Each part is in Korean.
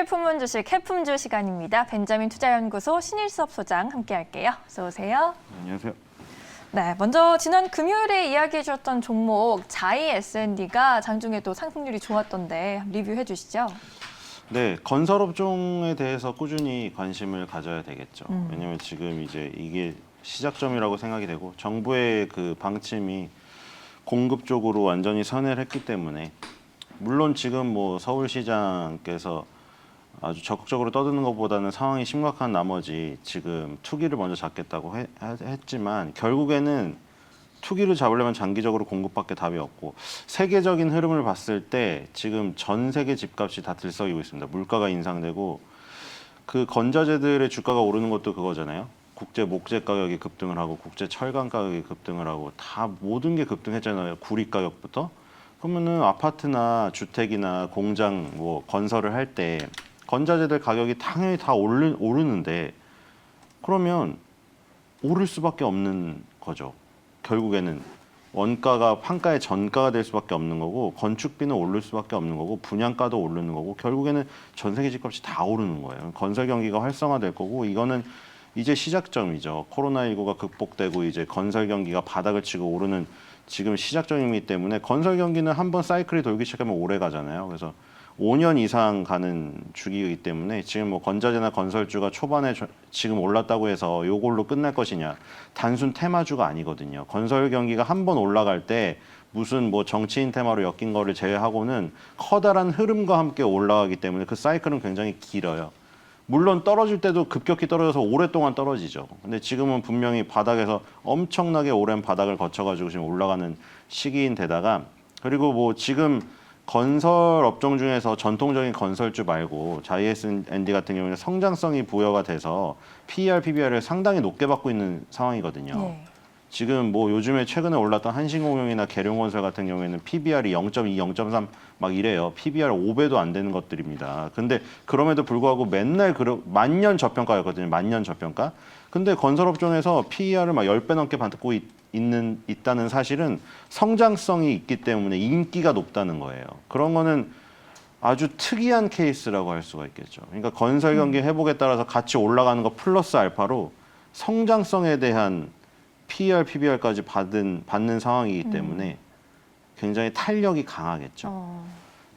품은 주식 해품주 시간입니다. 벤자민 투자연구소 신일섭 소장 함께할게요. 어서 오세요. 안녕하세요. 네, 먼저 지난 금요일에 이야기해 주셨던 종목 자이 S&D가 장중에 또 상승률이 좋았던데 리뷰해 주시죠. 네, 건설업종에 대해서 꾸준히 관심을 가져야 되겠죠. 왜냐하면 지금 이제 이게 시작점이라고 생각이 되고 정부의 그 방침이 공급 쪽으로 완전히 선회를 했기 때문에 물론 지금 뭐 서울시장께서 아주 적극적으로 떠드는 것보다는 상황이 심각한 나머지 지금 투기를 먼저 잡겠다고 했지만 결국에는 투기를 잡으려면 장기적으로 공급밖에 답이 없고 세계적인 흐름을 봤을 때 지금 전 세계 집값이 다 들썩이고 있습니다. 물가가 인상되고 그 건자재들의 주가가 오르는 것도 그거잖아요. 국제 목재 가격이 급등을 하고 국제 철강 가격이 급등을 하고 다 모든 게 급등했잖아요. 구리 가격부터. 그러면은 아파트나 주택이나 공장 뭐 건설을 할 때 건자재들 가격이 당연히 다 오르는데 그러면 오를 수밖에 없는 거죠. 결국에는 원가가 판가의 전가가 될 수밖에 없는 거고 건축비는 오를 수밖에 없는 거고 분양가도 오르는 거고 결국에는 전 세계 집값이 다 오르는 거예요. 건설 경기가 활성화될 거고 이거는 이제 시작점이죠. 코로나19가 극복되고 이제 건설 경기가 바닥을 치고 오르는 지금 시작점이기 때문에 건설 경기는 한번 사이클이 돌기 시작하면 오래 가잖아요. 그래서 5년 이상 가는 주기이기 때문에 지금 뭐 건자재나 건설주가 초반에 지금 올랐다고 해서 이걸로 끝날 것이냐 단순 테마주가 아니거든요. 건설 경기가 한번 올라갈 때 무슨 뭐 정치인 테마로 엮인 거를 제외하고는 커다란 흐름과 함께 올라가기 때문에 그 사이클은 굉장히 길어요. 물론 떨어질 때도 급격히 떨어져서 오랫동안 떨어지죠. 근데 지금은 분명히 바닥에서 엄청나게 오랜 바닥을 거쳐가지고 지금 올라가는 시기인데다가 그리고 뭐 지금 건설 업종 중에서 전통적인 건설주 말고 자이 S&D 같은 경우는 성장성이 부여가 돼서 PER, PBR을 상당히 높게 받고 있는 상황이거든요. 네. 지금 뭐 요즘에 최근에 올랐던 한신공용이나 계룡건설 같은 경우에는 PBR이 0.2, 0.3 막 이래요. PBR 5배도 안 되는 것들입니다. 근데 그럼에도 불구하고 맨날 만년 저평가였거든요. 만년 저평가. 근데 건설업종에서 PER을 막 10배 넘게 받고 있다는 사실은 성장성이 있기 때문에 인기가 높다는 거예요. 그런 거는 아주 특이한 케이스라고 할 수가 있겠죠. 그러니까 건설 경기 회복에 따라서 같이 올라가는 거 플러스 알파로 성장성에 대한 PER, PBR까지 받는 상황이기 때문에 굉장히 탄력이 강하겠죠.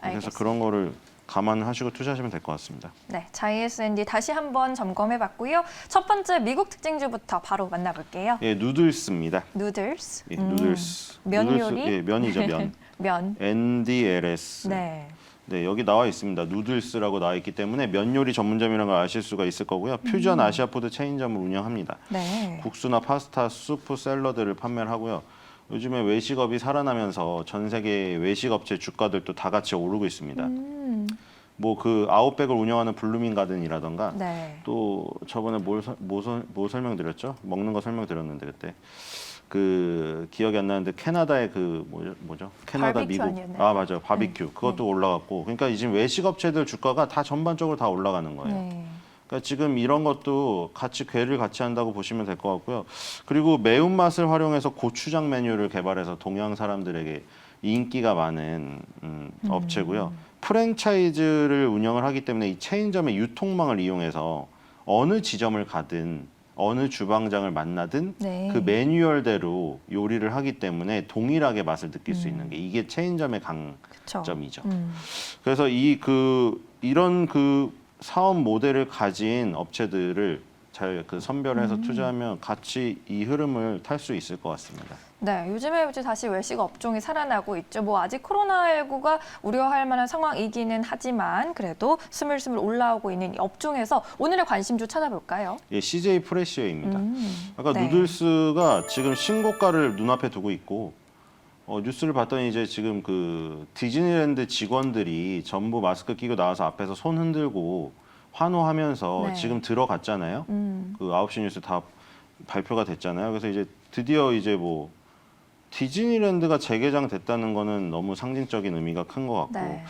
그래서 알겠습니다. 그런 거를 감안하시고 투자하시면 될 것 같습니다. 네, 자이 S&D 다시 한번 점검해 봤고요. 첫 번째 미국 특징주부터 바로 만나볼게요. 예, 누들스입니다. 누들스. 예, 누들스. 면 누들스, 요리? 예, 면이죠, 면. 면. NDLS. 네. 네, 여기 나와 있습니다. 누들스라고 나와 있기 때문에 면 요리 전문점이라는 걸 아실 수가 있을 거고요. 퓨전 아시아푸드 체인점을 운영합니다. 네. 국수나 파스타, 수프, 샐러드를 판매를 하고요. 요즘에 외식업이 살아나면서 전 세계 외식업체 주가들도 다 같이 오르고 있습니다. 뭐 그 아웃백을 운영하는 블루밍 가든이라던가 네. 또 저번에 뭘 설명드렸죠? 먹는 거 설명드렸는데 그때 그 기억이 안 나는데 캐나다의 그 뭐죠? 캐나다 바비큐 미국 아니었나요? 아 맞아요 바비큐 그것도 올라갔고 그러니까 지금 외식업체들 주가가 다 전반적으로 다 올라가는 거예요. 네. 그러니까 지금 이런 것도 같이 궤를 같이 한다고 보시면 될 것 같고요. 그리고 매운맛을 활용해서 고추장 메뉴를 개발해서 동양 사람들에게 인기가 많은 업체고요. 프랜차이즈를 운영을 하기 때문에 이 체인점의 유통망을 이용해서 어느 지점을 가든 어느 주방장을 만나든 네. 그 매뉴얼대로 요리를 하기 때문에 동일하게 맛을 느낄 수 있는 게 이게 체인점의 그쵸. 강점이죠. 그래서 이런 사업 모델을 가진 업체들을 잘 그 선별해서 투자하면 같이 이 흐름을 탈 수 있을 것 같습니다. 네, 요즘에 이제 다시 외식 업종이 살아나고 있죠. 뭐 아직 코로나19가 우려할 만한 상황이기는 하지만 그래도 스물스물 올라오고 있는 이 업종에서 오늘의 관심주 찾아볼까요? 예, CJ 프레시어입니다. 아까 네. 누들스가 지금 신고가를 눈앞에 두고 있고 뉴스를 봤더니 이제 지금 그 디즈니랜드 직원들이 전부 마스크 끼고 나와서 앞에서 손 흔들고 환호하면서 네. 지금 들어갔잖아요. 그 9시 뉴스 다 발표가 됐잖아요. 그래서 이제 드디어 이제 뭐 디즈니랜드가 재개장됐다는 거는 너무 상징적인 의미가 큰 것 같고 네.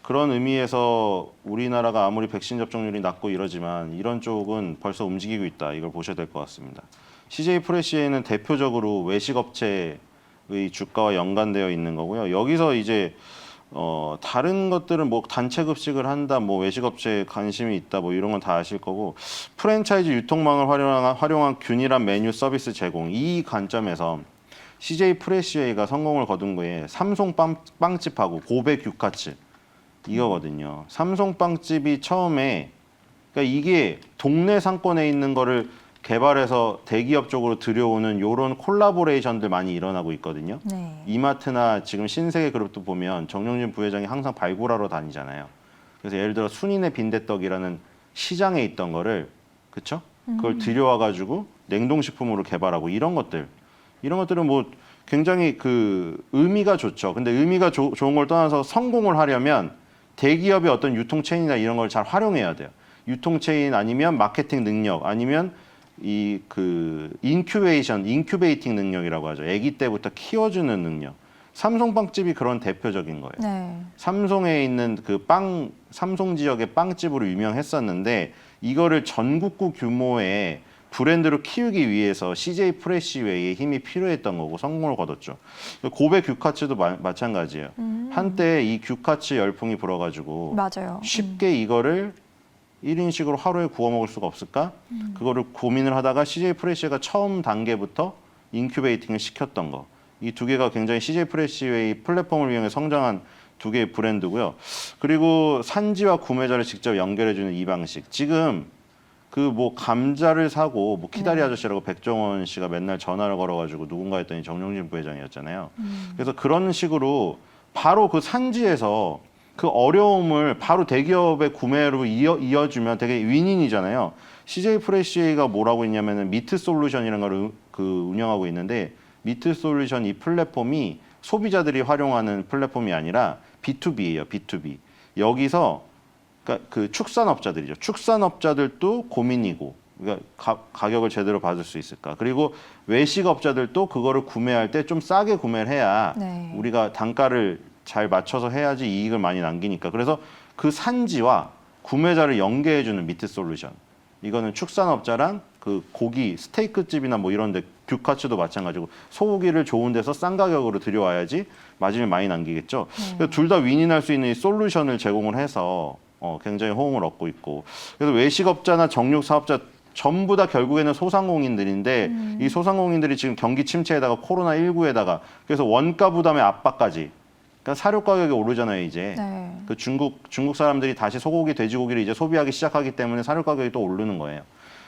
그런 의미에서 우리나라가 아무리 백신 접종률이 낮고 이러지만 이런 쪽은 벌써 움직이고 있다. 이걸 보셔야 될 것 같습니다. CJ 프레시에는 대표적으로 외식업체의 주가와 연관되어 있는 거고요. 여기서 이제 다른 것들은 뭐 단체 급식을 한다, 뭐 외식업체에 관심이 있다, 뭐 이런 건 다 아실 거고 프랜차이즈 유통망을 활용한 균일한 메뉴 서비스 제공 이 관점에서 CJ 프레시웨이가 성공을 거둔 거에 삼성 빵집하고 고베 규카츠 이거거든요. 삼성 빵집이 처음에 그러니까 이게 동네 상권에 있는 거를 개발해서 대기업 쪽으로 들여오는 이런 콜라보레이션들 많이 일어나고 있거든요. 네. 이마트나 지금 신세계그룹도 보면 정영진 부회장이 항상 발굴하러 다니잖아요. 그래서 예를 들어 순인의 빈대떡이라는 시장에 있던 거를 그쵸? 그걸 들여와가지고 냉동식품으로 개발하고 이런 것들은 뭐 굉장히 그 의미가 좋죠. 근데 의미가 좋은 걸 떠나서 성공을 하려면 대기업의 어떤 유통체인이나 이런 걸 잘 활용해야 돼요. 유통체인 아니면 마케팅 능력 아니면 이 그 인큐베이팅 능력이라고 하죠. 아기 때부터 키워주는 능력. 삼성빵집이 그런 대표적인 거예요. 네. 삼성에 있는 삼성 지역의 빵집으로 유명했었는데 이거를 전국구 규모의 브랜드로 키우기 위해서 CJ 프레시웨이의 힘이 필요했던 거고 성공을 거뒀죠. 고베 규카츠도 마찬가지예요. 한때 이 규카츠 열풍이 불어가지고 맞아요. 쉽게 이거를 1인식으로 하루에 구워 먹을 수가 없을까? 그거를 고민을 하다가 CJ 프레시웨이가 처음 단계부터 인큐베이팅을 시켰던 거. 이 두 개가 굉장히 CJ 프레시웨이 플랫폼을 이용해 성장한 두 개의 브랜드고요. 그리고 산지와 구매자를 직접 연결해주는 이 방식. 지금 그 뭐 감자를 사고 뭐 키다리 아저씨라고 백종원 씨가 맨날 전화를 걸어가지고 누군가 했더니 정용진 부회장이었잖아요. 그래서 그런 식으로 바로 그 산지에서 그 어려움을 바로 대기업의 구매로 이어주면 되게 윈윈이잖아요. CJ 프레시웨이가 뭐라고 있냐면은 미트 솔루션이라는 걸 운영하고 있는데 미트 솔루션 이 플랫폼이 소비자들이 활용하는 플랫폼이 아니라 B2B예요. B2B. 여기서 그러니까 그 축산업자들이죠. 축산업자들도 고민이고 그러니까 가격을 제대로 받을 수 있을까. 그리고 외식업자들도 그거를 구매할 때 좀 싸게 구매를 해야 네. 우리가 단가를 잘 맞춰서 해야지 이익을 많이 남기니까. 그래서 그 산지와 구매자를 연계해주는 미트 솔루션. 이거는 축산업자랑 그 고기, 스테이크집이나 뭐 이런 데 규카츠도 마찬가지고 소고기를 좋은 데서 싼 가격으로 들여와야지 마진을 많이 남기겠죠. 둘 다 윈윈할 수 있는 이 솔루션을 제공을 해서 굉장히 호응을 얻고 있고. 그래서 외식업자나 정육 사업자 전부 다 결국에는 소상공인들인데 이 소상공인들이 지금 경기 침체에다가 코로나19에다가 그래서 원가 부담의 압박까지 그러니까 사료 가격이 오르잖아요, 이제. 네. 그 중국 사람들이 다시 소고기, 돼지고기를 이제 소비하기 시작하기 때문에 사료 가격이 또 오르는 거예요.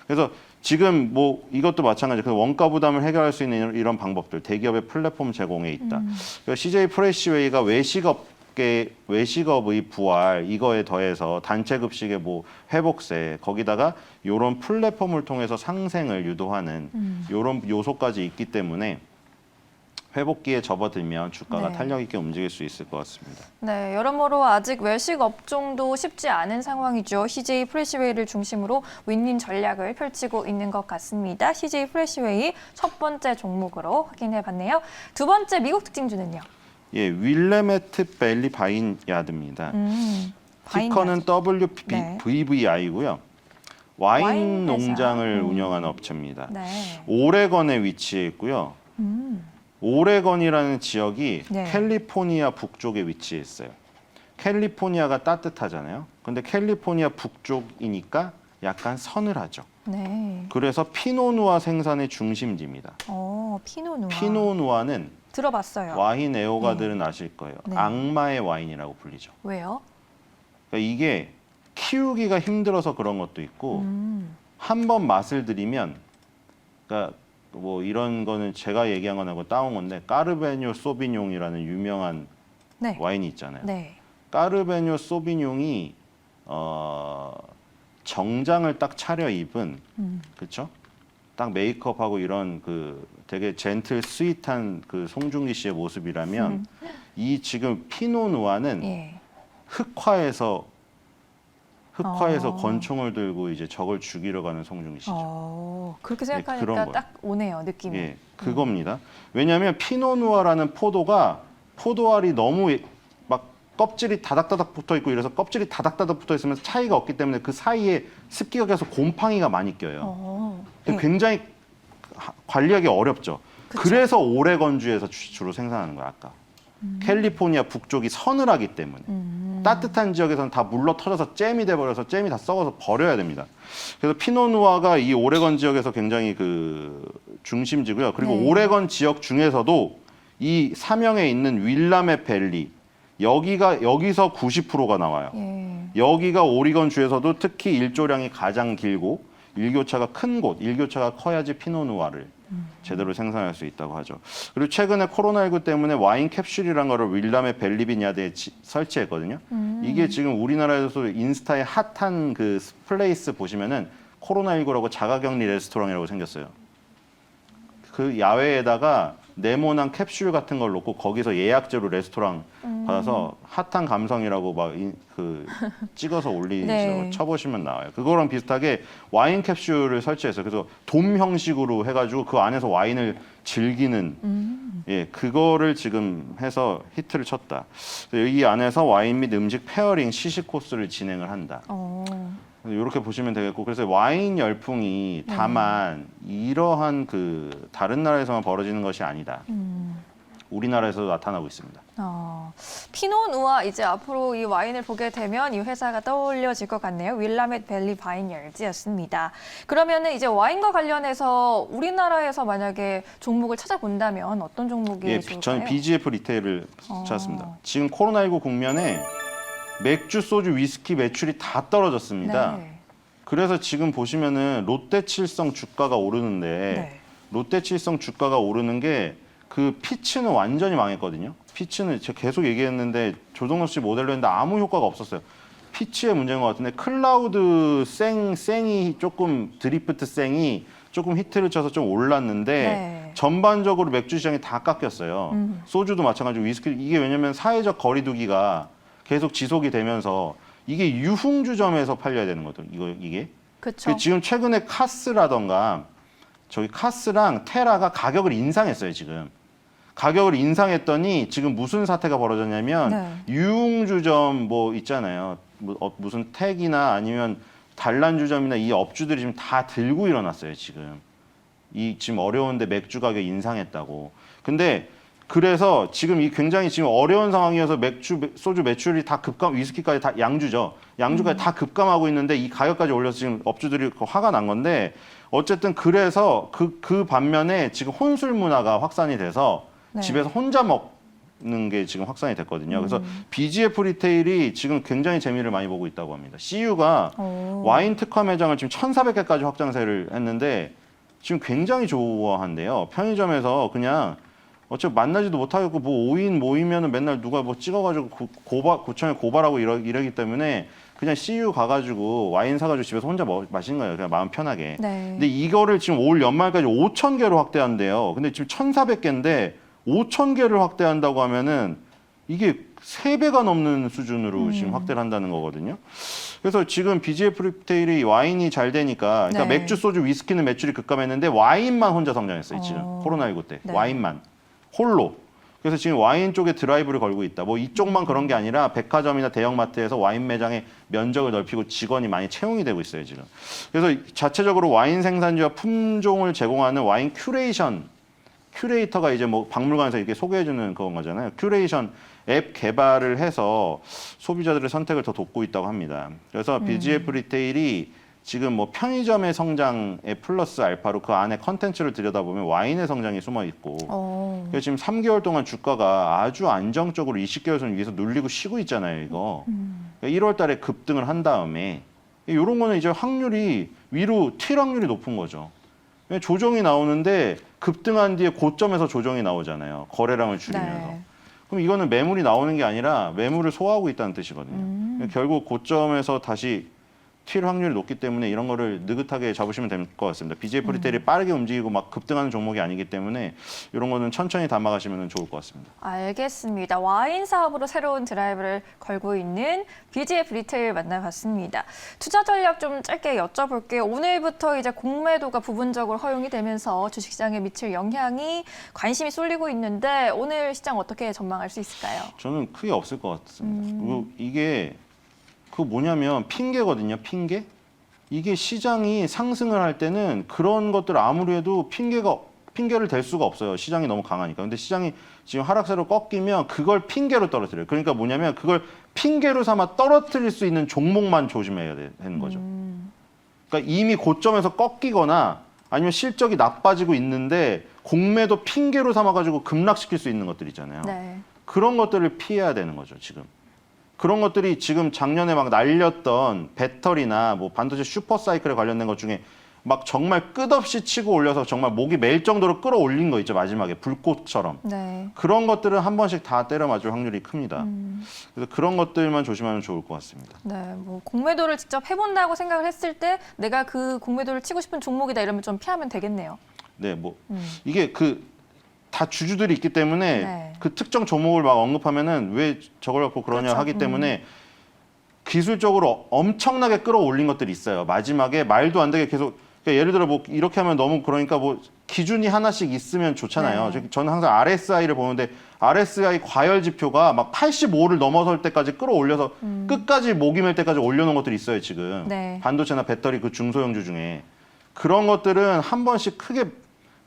그래서 지금 뭐 이것도 마찬가지로 그 원가 부담을 해결할 수 있는 이런 방법들, 대기업의 플랫폼 제공에 있다. 그러니까 CJ 프레시웨이가 외식업의 부활 이거에 더해서 단체 급식의 뭐 회복세 거기다가 이런 플랫폼을 통해서 상생을 유도하는 이런 요소까지 있기 때문에 회복기에 접어들면 주가가 네. 탄력 있게 움직일 수 있을 것 같습니다. 네, 여러모로 아직 외식 업종도 쉽지 않은 상황이죠. CJ 프레시웨이를 중심으로 윈윈 전략을 펼치고 있는 것 같습니다. CJ 프레시웨이 첫 번째 종목으로 확인해봤네요. 두 번째 미국 특징주는요? 예, 윌레메트 벨리 바인야드입니다. 티커는 WVVI고요. 와인 와인 회사. 농장을 운영하는 업체입니다. 네. 오레건에 위치해 있고요. 오레건이라는 지역이 네. 캘리포니아 북쪽에 위치해 있어요. 캘리포니아가 따뜻하잖아요. 근데 캘리포니아 북쪽이니까 약간 서늘하죠. 네. 그래서 피노누아 생산의 중심지입니다. 피노누아. 피노누아는 들어봤어요. 와인 애호가들은 아실 거예요. 네. 악마의 와인이라고 불리죠. 왜요? 그러니까 이게 키우기가 힘들어서 그런 것도 있고 한 번 맛을 들이면 그러니까 뭐 이런 거는 제가 얘기한 건 아니고 따온 건데 까르베뇨 소비뇽이라는 유명한 네. 와인이 있잖아요. 네. 까르베뇨 소비뇽이 정장을 딱 차려입은 그렇죠? 딱 메이크업하고 이런 그 되게 젠틀 스윗한 그 송중기 씨의 모습이라면 이 지금 피노누아는 예. 흑화해서 권총을 들고 이제 적을 죽이러 가는 송중기 씨죠. 그렇게 그런 생각하니까 거예요. 딱 오네요, 느낌이. 예, 그겁니다. 왜냐하면 피노누아라는 포도알이 너무 막 껍질이 다닥다닥 붙어 있고 이래서 껍질이 다닥다닥 붙어 있으면 차이가 없기 때문에 그 사이에 습기가 계속 곰팡이가 많이 껴요. 예. 굉장히 관리하기 어렵죠. 그쵸. 그래서 오레건주에서 주로 생산하는 거야, 아까. 캘리포니아 북쪽이 서늘하기 때문에. 따뜻한 지역에서는 다 물러 터져서 잼이 돼버려서 잼이 다 썩어서 버려야 됩니다. 그래서 피노누아가 이 오레건 지역에서 굉장히 그 중심지고요. 그리고 네. 오레건 지역 중에서도 이 사명에 있는 윌라메 밸리 여기서 90%가 나와요. 예. 여기가 오리건 주에서도 특히 일조량이 가장 길고 일교차가 큰 곳, 일교차가 커야지 피노누아를 제대로 생산할 수 있다고 하죠. 그리고 최근에 코로나19 때문에 와인 캡슐이라는 거를 윌라메 벨리비냐드에 설치했거든요. 이게 지금 우리나라에서 인스타에 핫한 그 플레이스 보시면은 코로나19라고 자가격리 레스토랑이라고 생겼어요. 그 야외에다가 네모난 캡슐 같은 걸 놓고 거기서 예약제로 레스토랑 받아서 핫한 감성이라고 막 그 찍어서 올리시라고 네. 쳐보시면 나와요. 그거랑 비슷하게 와인 캡슐을 설치했어요. 그래서 돔 형식으로 해가지고 그 안에서 와인을 즐기는 예 그거를 지금 해서 히트를 쳤다. 이 안에서 와인 및 음식 페어링 시식 코스를 진행을 한다. 이렇게 보시면 되겠고 그래서 와인 열풍이 다만 이러한 그 다른 나라에서만 벌어지는 것이 아니다. 우리나라에서도 나타나고 있습니다. 피노누아 이제 앞으로 이 와인을 보게 되면 이 회사가 떠올려질 것 같네요. 윌라멧 밸리 바이니얼즈였습니다. 그러면은 이제 와인과 관련해서 우리나라에서 만약에 종목을 찾아본다면 어떤 종목이 예, 좋을까요? 저는 BGF 리테일을 찾았습니다. 지금 코로나19 국면에 맥주, 소주, 위스키 매출이 다 떨어졌습니다. 네. 그래서 지금 보시면은 롯데칠성 주가가 오르는데 네. 롯데칠성 주가가 오르는 게 그 피츠는 완전히 망했거든요. 피츠는 제가 계속 얘기했는데 조정록 씨 모델로 했는데 아무 효과가 없었어요. 피츠의 문제인 것 같은데 클라우드 생이 조금 드리프트 생이 조금 히트를 쳐서 좀 올랐는데 네. 전반적으로 맥주 시장이 다 깎였어요. 소주도 마찬가지고 위스키 이게 왜냐면 사회적 거리두기가 계속 지속이 되면서 이게 유흥주점에서 팔려야 되는 거거든요. 이게. 그렇죠. 지금 최근에 카스라던가 저기 카스랑 테라가 가격을 인상했어요. 지금 가격을 인상했더니 지금 무슨 사태가 벌어졌냐면 네. 유흥주점 뭐 있잖아요. 무슨 택이나 아니면 단란주점이나 이 업주들이 지금 다 들고 일어났어요. 지금 어려운데 맥주 가격 인상했다고. 근데 그래서 지금 이 굉장히 지금 어려운 상황이어서 소주 매출이 다 위스키까지 다 양주죠. 양주까지 다 급감하고 있는데 이 가격까지 올려서 지금 업주들이 화가 난 건데 어쨌든 그래서 그 반면에 지금 혼술 문화가 확산이 돼서 네. 집에서 혼자 먹는 게 지금 확산이 됐거든요. 그래서 BGF 리테일이 지금 굉장히 재미를 많이 보고 있다고 합니다. CU가 와인 특화 매장을 지금 1,400개까지 확장세를 했는데 지금 굉장히 좋아한대요. 편의점에서 그냥 어차피 만나지도 못하겠고 뭐 5인 모이면은 맨날 누가 뭐 찍어가지고 구청에 고발하고 이러기 때문에 그냥 CU 가가지고 와인 사가지고 집에서 혼자 마시는 거예요. 그냥 마음 편하게. 네. 근데 이거를 지금 올 연말까지 5,000개로 확대한대요. 근데 지금 1,400개인데 5,000개를 확대한다고 하면은 이게 3배가 넘는 수준으로 지금 확대를 한다는 거거든요. 그래서 지금 BGF 리테일이 와인이 잘 되니까 그러니까 네. 맥주, 소주, 위스키는 매출이 급감했는데 와인만 혼자 성장했어요. 지금 코로나19 때. 네. 와인만. 홀로. 그래서 지금 와인 쪽에 드라이브를 걸고 있다. 뭐 이쪽만 그런 게 아니라 백화점이나 대형마트에서 와인 매장의 면적을 넓히고 직원이 많이 채용이 되고 있어요, 지금. 그래서 자체적으로 와인 생산지와 품종을 제공하는 와인 큐레이터가 이제 뭐 박물관에서 이렇게 소개해주는 그런 거잖아요. 큐레이션 앱 개발을 해서 소비자들의 선택을 더 돕고 있다고 합니다. 그래서 BGF 리테일이 지금 뭐 편의점의 성장에 플러스 알파로 그 안에 컨텐츠를 들여다보면 와인의 성장이 숨어 있고 그래서 지금 3개월 동안 주가가 아주 안정적으로 20개월선 위에서 눌리고 쉬고 있잖아요, 이거. 1월 달에 급등을 한 다음에 이런 거는 이제 확률이 위로 튈 확률이 높은 거죠. 조정이 나오는데 급등한 뒤에 고점에서 조정이 나오잖아요. 거래량을 줄이면서. 네. 그럼 이거는 매물이 나오는 게 아니라 매물을 소화하고 있다는 뜻이거든요. 결국 고점에서 다시 튈 확률이 높기 때문에 이런 거를 느긋하게 잡으시면 될 것 같습니다. BGF 리테일이 빠르게 움직이고 막 급등하는 종목이 아니기 때문에 이런 거는 천천히 담아가시면 좋을 것 같습니다. 알겠습니다. 와인 사업으로 새로운 드라이브를 걸고 있는 BGF 리테일 만나봤습니다. 투자 전략 좀 짧게 여쭤볼게요. 오늘부터 이제 공매도가 부분적으로 허용이 되면서 주식시장에 미칠 영향이 관심이 쏠리고 있는데 오늘 시장 어떻게 전망할 수 있을까요? 저는 크게 없을 것 같습니다. 그리고 이게 그 뭐냐면 핑계거든요. 핑계. 이게 시장이 상승을 할 때는 그런 것들 아무리 해도 핑계가 핑계를 댈 수가 없어요. 시장이 너무 강하니까. 근데 시장이 지금 하락세로 꺾이면 그걸 핑계로 떨어뜨려요. 그러니까 뭐냐면 그걸 핑계로 삼아 떨어뜨릴 수 있는 종목만 조심해야 되는 거죠. 그러니까 이미 고점에서 꺾이거나 아니면 실적이 나빠지고 있는데 공매도 핑계로 삼아가지고 급락시킬 수 있는 것들 있잖아요. 네. 그런 것들을 피해야 되는 거죠, 지금. 그런 것들이 지금 작년에 막 날렸던 배터리나 뭐 반도체 슈퍼사이클에 관련된 것 중에 막 정말 끝없이 치고 올려서 정말 목이 메일 정도로 끌어올린 거 있죠, 마지막에 불꽃처럼. 네. 그런 것들은 한 번씩 다 때려 맞을 확률이 큽니다. 그래서 그런 것들만 조심하면 좋을 것 같습니다. 네, 뭐 공매도를 직접 해본다고 생각을 했을 때 내가 그 공매도를 치고 싶은 종목이다 이러면 좀 피하면 되겠네요. 네, 뭐 이게 다 주주들이 있기 때문에 네. 그 특정 종목을 막 언급하면은 왜 저걸 갖고 그러냐 그렇죠. 하기 때문에 기술적으로 엄청나게 끌어올린 것들이 있어요. 마지막에 말도 안 되게 계속 그러니까 예를 들어 뭐 이렇게 하면 너무 그러니까 뭐 기준이 하나씩 있으면 좋잖아요. 네. 저는 항상 RSI를 보는데 RSI 과열 지표가 막 85를 넘어설 때까지 끌어올려서 끝까지 목이 맬 때까지 올려놓은 것들이 있어요. 지금 네. 반도체나 배터리 그 중소형주 중에 그런 것들은 한 번씩 크게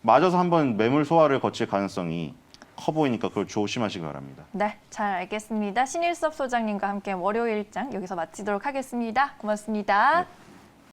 맞아서 한번 매물 소화를 거칠 가능성이 커 보이니까 그걸 조심하시기 바랍니다. 네, 잘 알겠습니다. 신일섭 소장님과 함께 월요일 장 여기서 마치도록 하겠습니다. 고맙습니다. 네.